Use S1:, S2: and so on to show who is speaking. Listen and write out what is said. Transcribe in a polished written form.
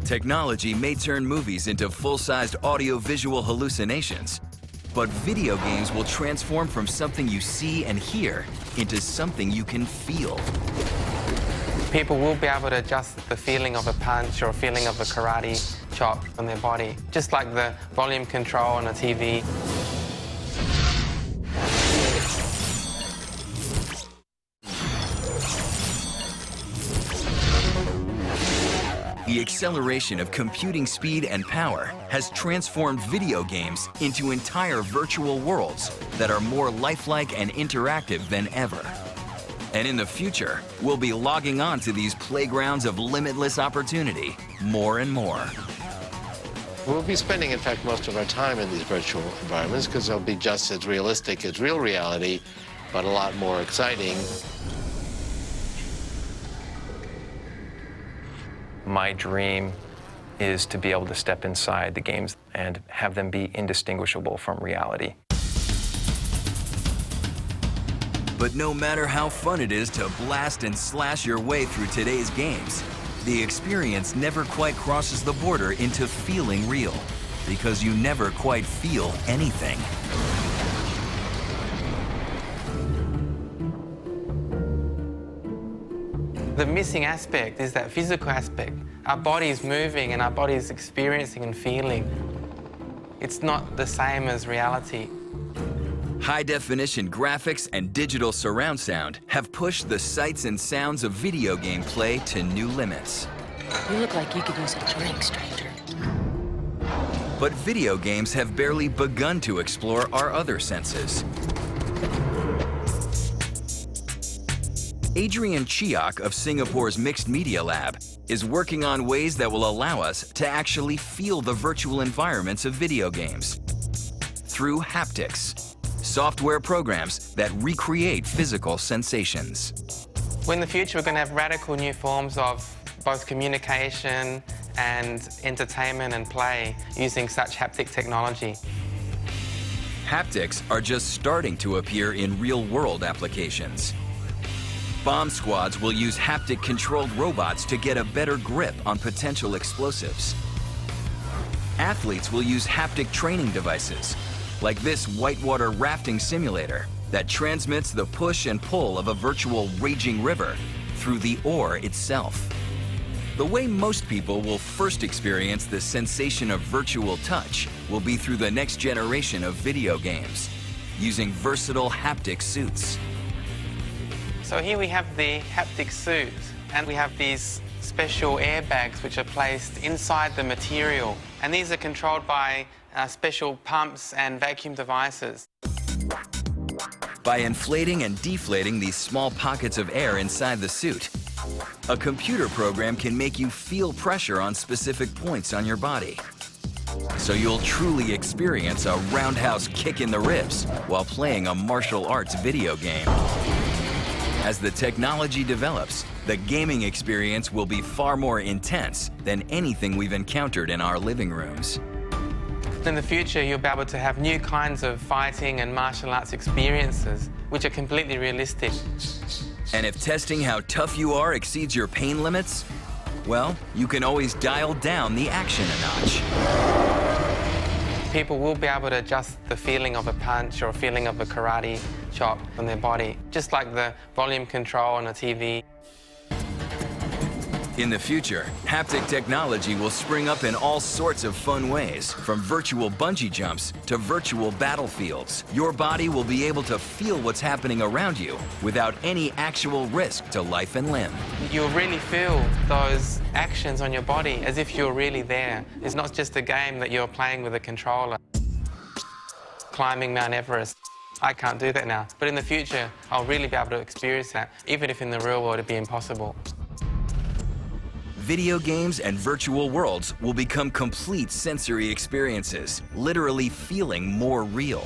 S1: Technology may turn movies into full-sized audio-visual hallucinations, but video games will transform from something you see and hear into something you can feel.
S2: People will be able to adjust the feeling of a punch or a feeling of a karate chop on their body, just like the volume control on a TV.
S1: The acceleration of computing speed and power has transformed video games into entire virtual worlds that are more lifelike and interactive than ever. And in the future, we'll be logging on to these playgrounds of limitless opportunity more and more.
S3: We'll be spending, in fact, most of our time in these virtual environments because they'll be just as realistic as real reality, but a lot more exciting.
S4: My dream is to be able to step inside the games and have them be indistinguishable from reality.
S1: But no matter how fun it is to blast and slash your way through today's games, the experience never quite crosses the border into feeling real, because you never quite feel anything.
S2: The missing aspect is that physical aspect. Our body is moving and our body is experiencing and feeling. It's not the same as reality.
S1: High-definition graphics and digital surround sound have pushed the sights and sounds of video game play to new limits.
S5: You look like you could use a drink, stranger.
S1: But video games have barely begun to explore our other senses. Adrian Cheok of Singapore's Mixed Media Lab is working on ways that will allow us to actually feel the virtual environments of video games through haptics, software programs that recreate physical sensations.
S2: In the future, we're going to have radical new forms of both communication and entertainment and play using such haptic technology.
S1: Haptics are just starting to appear in real-world applications. Bomb squads will use haptic-controlled robots to get a better grip on potential explosives. Athletes will use haptic training devices, like this whitewater rafting simulator that transmits the push and pull of a virtual raging river through the oar itself. The way most people will first experience the sensation of virtual touch will be through the next generation of video games, using versatile haptic suits.
S2: So here we have the haptic suit, and we have these special airbags which are placed inside the material, and these are controlled by special pumps and vacuum devices.
S1: By inflating and deflating these small pockets of air inside the suit, a computer program can make you feel pressure on specific points on your body. So you'll truly experience a roundhouse kick in the ribs while playing a martial arts video game. As the technology develops, the gaming experience will be far more intense than anything we've encountered in our living rooms.
S2: In the future, you'll be able to have new kinds of fighting and martial arts experiences, which are completely realistic.
S1: And if testing how tough you are exceeds your pain limits, well, you can always dial down the action a notch.
S2: People will be able to adjust the feeling of a punch or a feeling of a karate chop on their body, just like the volume control on a TV.
S1: In the future, haptic technology will spring up in all sorts of fun ways, from virtual bungee jumps to virtual battlefields. Your body will be able to feel what's happening around you without any actual risk to life and limb.
S2: You'll really feel those actions on your body as if you're really there. It's not just a game that you're playing with a controller. Climbing Mount Everest. I can't do that now, but in the future, I'll really be able to experience that, even if in the real world it'd be impossible.
S1: Video games and virtual worlds will become complete sensory experiences, literally feeling more real.